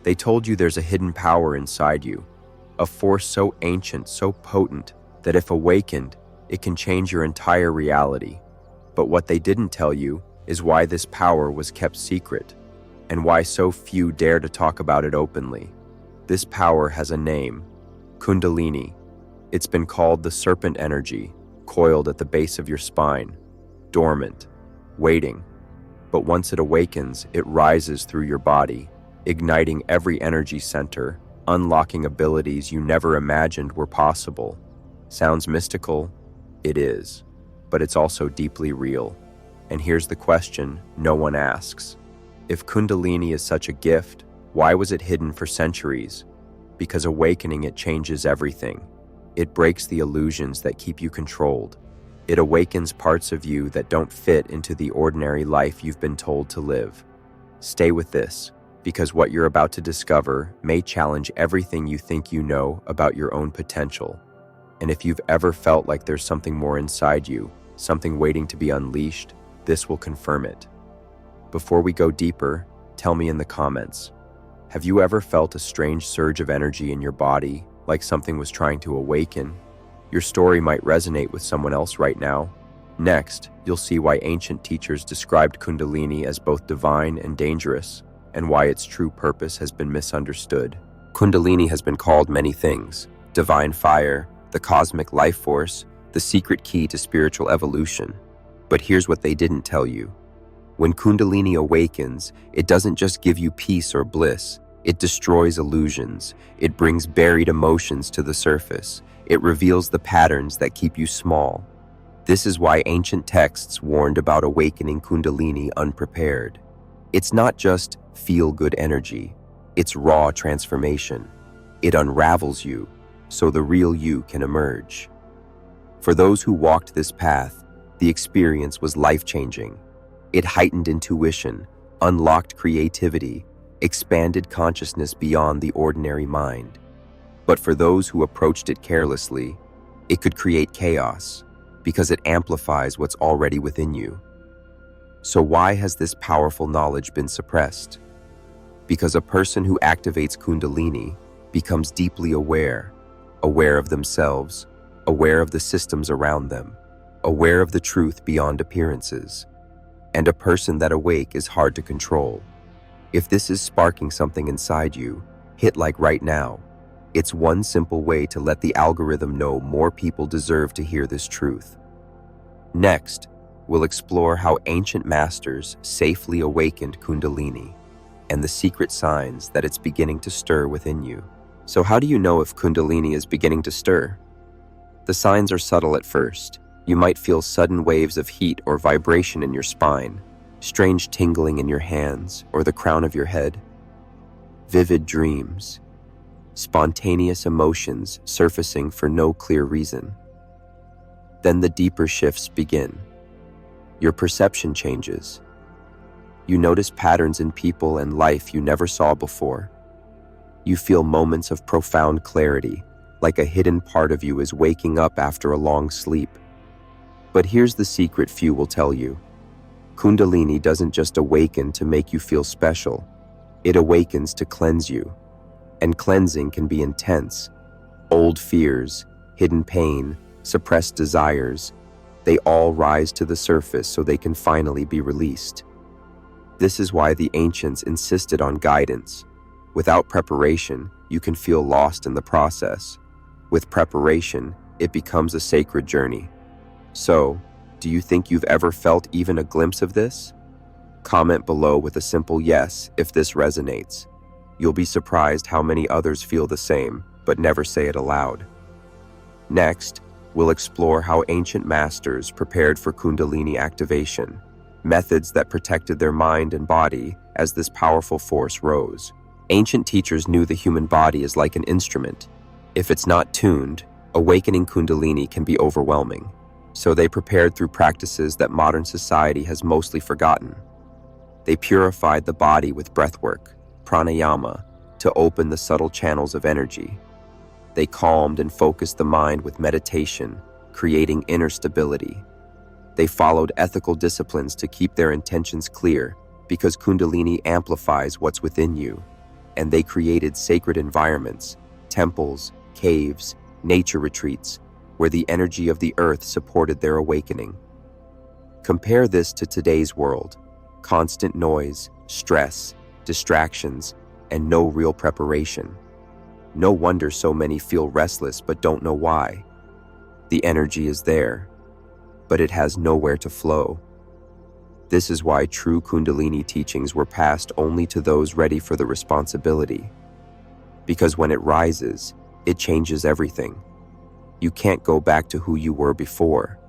They told you there's a hidden power inside you, a force so ancient, so potent, that if awakened, it can change your entire reality. But what they didn't tell you is why this power was kept secret, and why so few dare to talk about it openly. This power has a name, Kundalini. It's been called the serpent energy, coiled at the base of your spine, dormant, waiting. But once it awakens, it rises through your body, igniting every energy center, unlocking abilities you never imagined were possible. Sounds mystical? It is, but it's also deeply real. And here's the question no one asks. If Kundalini is such a gift, why was it hidden for centuries? Because awakening it changes everything. It breaks the illusions that keep you controlled. It awakens parts of you that don't fit into the ordinary life you've been told to live. Stay with this, because what you're about to discover may challenge everything you think you know about your own potential. And if you've ever felt like there's something more inside you, something waiting to be unleashed, this will confirm it. Before we go deeper, tell me in the comments, have you ever felt a strange surge of energy in your body, like something was trying to awaken? Your story might resonate with someone else right now. Next, you'll see why ancient teachers described Kundalini as both divine and dangerous, and why its true purpose has been misunderstood. Kundalini has been called many things: divine fire, the cosmic life force, the secret key to spiritual evolution. But here's what they didn't tell you. When Kundalini awakens, it doesn't just give you peace or bliss. It destroys illusions. It brings buried emotions to the surface. It reveals the patterns that keep you small. This is why ancient texts warned about awakening Kundalini unprepared. It's not just feel-good energy. It's raw transformation. It unravels you, so the real you can emerge. For those who walked this path, the experience was life-changing. It heightened intuition, unlocked creativity, expanded consciousness beyond the ordinary mind. But for those who approached it carelessly, it could create chaos, because it amplifies what's already within you. So why has this powerful knowledge been suppressed? Because a person who activates Kundalini becomes deeply aware of themselves, aware of the systems around them, aware of the truth beyond appearances. And a person that awake is hard to control. If this is sparking something inside you, hit like right now. It's one simple way to let the algorithm know more people deserve to hear this truth. Next, we'll explore how ancient masters safely awakened Kundalini and the secret signs that it's beginning to stir within you. So how do you know if Kundalini is beginning to stir? The signs are subtle at first. You might feel sudden waves of heat or vibration in your spine, strange tingling in your hands or the crown of your head, vivid dreams, spontaneous emotions surfacing for no clear reason. Then the deeper shifts begin. Your perception changes. You notice patterns in people and life you never saw before. You feel moments of profound clarity, like a hidden part of you is waking up after a long sleep. But here's the secret few will tell you. Kundalini doesn't just awaken to make you feel special. It awakens to cleanse you. And cleansing can be intense. Old fears, hidden pain, suppressed desires, they all rise to the surface so they can finally be released. This is why the ancients insisted on guidance. Without preparation, you can feel lost in the process. With preparation, it becomes a sacred journey. So, do you think you've ever felt even a glimpse of this? Comment below with a simple yes if this resonates. You'll be surprised how many others feel the same, but never say it aloud. Next, we'll explore how ancient masters prepared for Kundalini activation, methods that protected their mind and body as this powerful force rose. Ancient teachers knew the human body is like an instrument. If it's not tuned, awakening Kundalini can be overwhelming. So they prepared through practices that modern society has mostly forgotten. They purified the body with breathwork, pranayama, to open the subtle channels of energy. They calmed and focused the mind with meditation, creating inner stability. They followed ethical disciplines to keep their intentions clear, because Kundalini amplifies what's within you. and they created sacred environments, temples, caves, nature retreats, where the energy of the earth supported their awakening. Compare this to today's world: constant noise, stress, distractions, and no real preparation. No wonder so many feel restless but don't know why. The energy is there, but it has nowhere to flow. This is why true Kundalini teachings were passed only to those ready for the responsibility. Because when it rises, it changes everything. You can't go back to who you were before.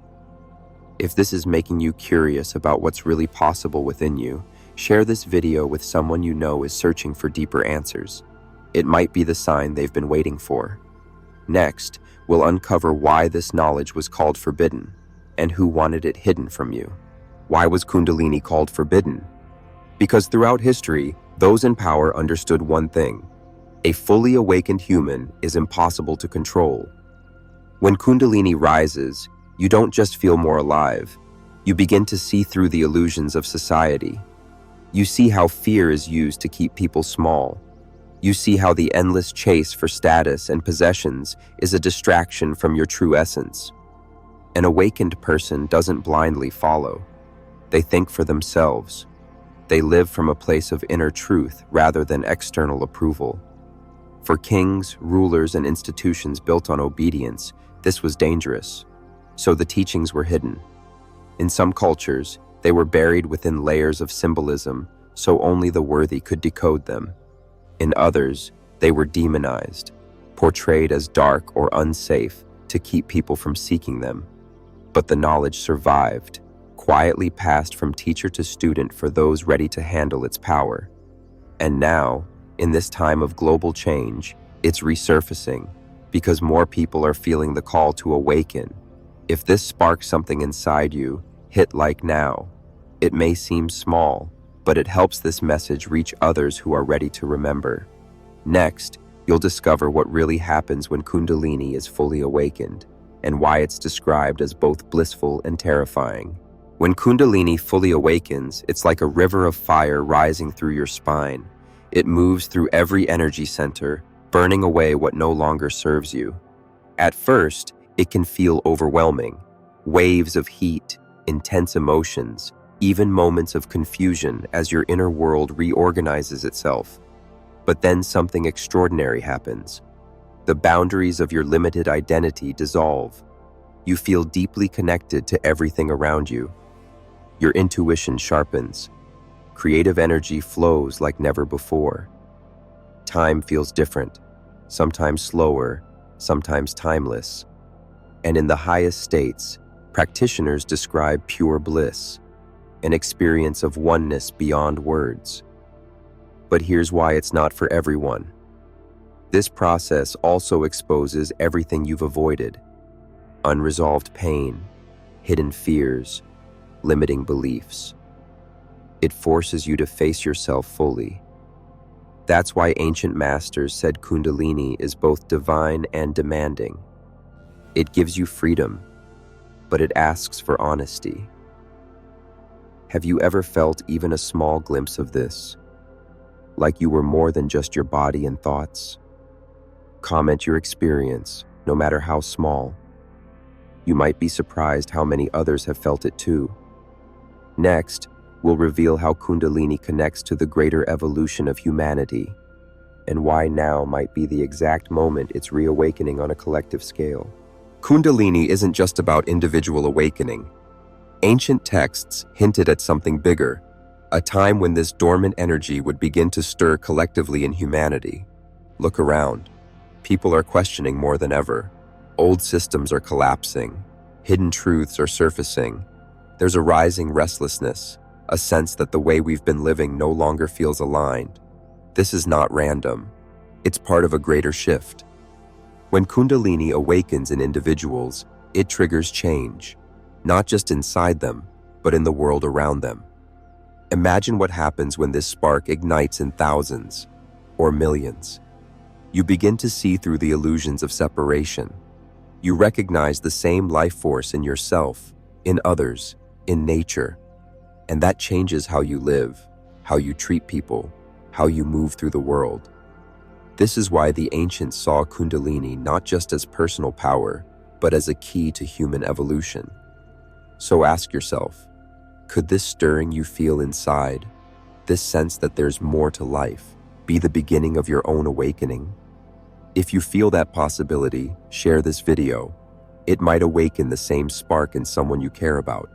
If this is making you curious about what's really possible within you, share this video with someone you know is searching for deeper answers. It might be the sign they've been waiting for. Next, we'll uncover why this knowledge was called forbidden and who wanted it hidden from you. Why was Kundalini called forbidden? Because throughout history, those in power understood one thing: a fully awakened human is impossible to control. When Kundalini rises, you don't just feel more alive. You begin to see through the illusions of society. You see how fear is used to keep people small. You see how the endless chase for status and possessions is a distraction from your true essence. An awakened person doesn't blindly follow. They think for themselves. They live from a place of inner truth rather than external approval. For kings, rulers, and institutions built on obedience, this was dangerous. So the teachings were hidden. In some cultures, they were buried within layers of symbolism, so only the worthy could decode them. In others, they were demonized, portrayed as dark or unsafe to keep people from seeking them. But the knowledge survived, quietly passed from teacher to student for those ready to handle its power. And now, in this time of global change, it's resurfacing because more people are feeling the call to awaken. If this sparks something inside you, hit like now. It may seem small, but it helps this message reach others who are ready to remember. Next, you'll discover what really happens when Kundalini is fully awakened, and why it's described as both blissful and terrifying. When Kundalini fully awakens, it's like a river of fire rising through your spine. It moves through every energy center, burning away what no longer serves you. At first, it can feel overwhelming. Waves of heat, intense emotions, even moments of confusion as your inner world reorganizes itself. But then something extraordinary happens. The boundaries of your limited identity dissolve. You feel deeply connected to everything around you. Your intuition sharpens. Creative energy flows like never before. Time feels different, sometimes slower, sometimes timeless. And in the highest states, practitioners describe pure bliss, an experience of oneness beyond words. But here's why it's not for everyone. This process also exposes everything you've avoided: unresolved pain, hidden fears, limiting beliefs. It forces you to face yourself fully. That's why ancient masters said Kundalini is both divine and demanding. It gives you freedom, but it asks for honesty. Have you ever felt even a small glimpse of this? Like you were more than just your body and thoughts? Comment your experience, no matter how small. You might be surprised how many others have felt it too. Next, we'll reveal how Kundalini connects to the greater evolution of humanity, and why now might be the exact moment it's reawakening on a collective scale. Kundalini isn't just about individual awakening. Ancient texts hinted at something bigger, a time when this dormant energy would begin to stir collectively in humanity. Look around. People are questioning more than ever. Old systems are collapsing. Hidden truths are surfacing. There's a rising restlessness, a sense that the way we've been living no longer feels aligned. This is not random. It's part of a greater shift. When Kundalini awakens in individuals, it triggers change, not just inside them, but in the world around them. Imagine what happens when this spark ignites in thousands or millions. You begin to see through the illusions of separation. You recognize the same life force in yourself, in others, in nature. And that changes how you live, how you treat people, how you move through the world. This is why the ancients saw Kundalini not just as personal power, but as a key to human evolution. So ask yourself, could this stirring you feel inside, this sense that there's more to life, be the beginning of your own awakening? If you feel that possibility, share this video. It might awaken the same spark in someone you care about.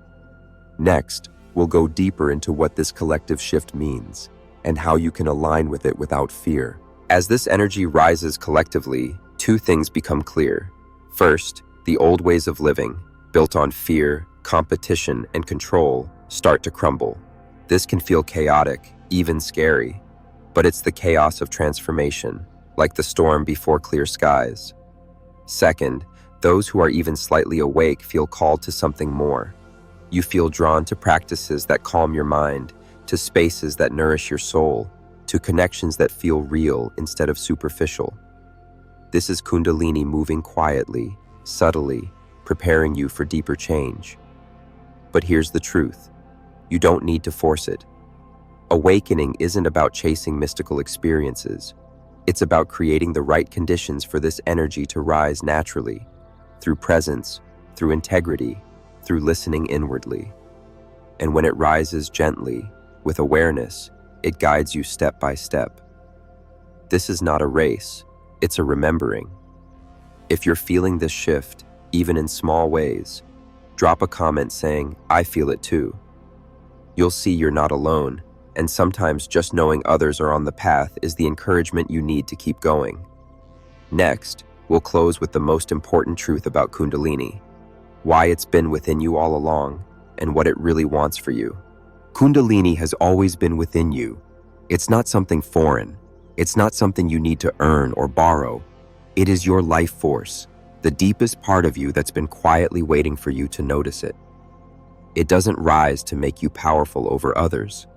Next, we'll go deeper into what this collective shift means and how you can align with it without fear. As this energy rises collectively, two things become clear. First, the old ways of living, built on fear, competition, and control, start to crumble. This can feel chaotic, even scary, but it's the chaos of transformation, like the storm before clear skies. Second, those who are even slightly awake feel called to something more. You feel drawn to practices that calm your mind, to spaces that nourish your soul, to connections that feel real instead of superficial. This is Kundalini moving quietly, subtly, preparing you for deeper change. But here's the truth. You don't need to force it. Awakening isn't about chasing mystical experiences. It's about creating the right conditions for this energy to rise naturally, through presence, through integrity, through listening inwardly. And when it rises gently, with awareness, it guides you step by step. This is not a race, it's a remembering. If you're feeling this shift, even in small ways, drop a comment saying, "I feel it too." You'll see you're not alone, and sometimes just knowing others are on the path is the encouragement you need to keep going. Next, we'll close with the most important truth about Kundalini, why it's been within you all along, and what it really wants for you. Kundalini has always been within you. It's not something foreign. It's not something you need to earn or borrow. It is your life force, the deepest part of you that's been quietly waiting for you to notice it. It doesn't rise to make you powerful over others.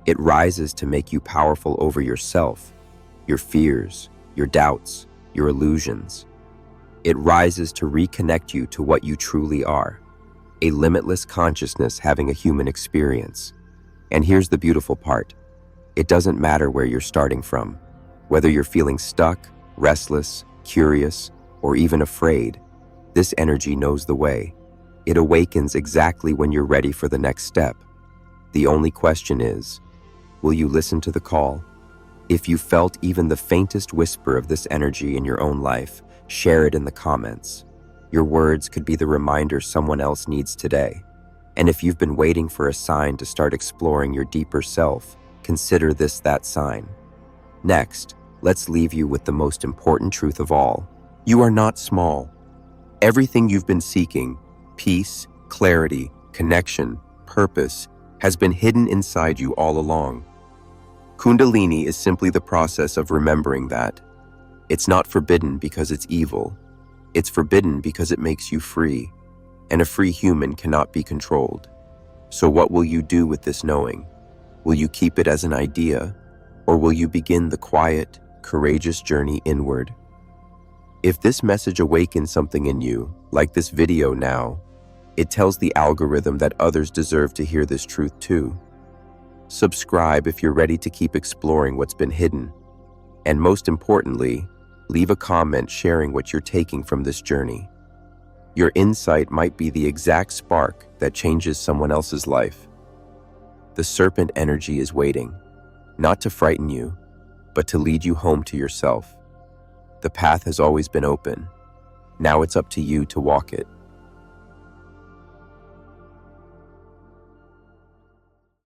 It rises to make you powerful over yourself, your fears, your doubts, your illusions. It rises to reconnect you to what you truly are, a limitless consciousness having a human experience. And here's the beautiful part. It doesn't matter where you're starting from, whether you're feeling stuck, restless, curious, or even afraid. This energy knows the way. It awakens exactly when you're ready for the next step. The only question is, will you listen to the call? If you felt even the faintest whisper of this energy in your own life, share it in the comments. Your words could be the reminder someone else needs today. And if you've been waiting for a sign to start exploring your deeper self, consider this that sign. Next, let's leave you with the most important truth of all. You are not small. Everything you've been seeking, peace, clarity, connection, purpose, has been hidden inside you all along. Kundalini is simply the process of remembering that. It's not forbidden because it's evil. It's forbidden because it makes you free, and a free human cannot be controlled. So what will you do with this knowing? Will you keep it as an idea, or will you begin the quiet, courageous journey inward? If this message awakens something in you, like this video now, it tells the algorithm that others deserve to hear this truth too. Subscribe if you're ready to keep exploring what's been hidden. And most importantly, leave a comment sharing what you're taking from this journey. Your insight might be the exact spark that changes someone else's life. The serpent energy is waiting, not to frighten you, but to lead you home to yourself. The path has always been open. Now it's up to you to walk it.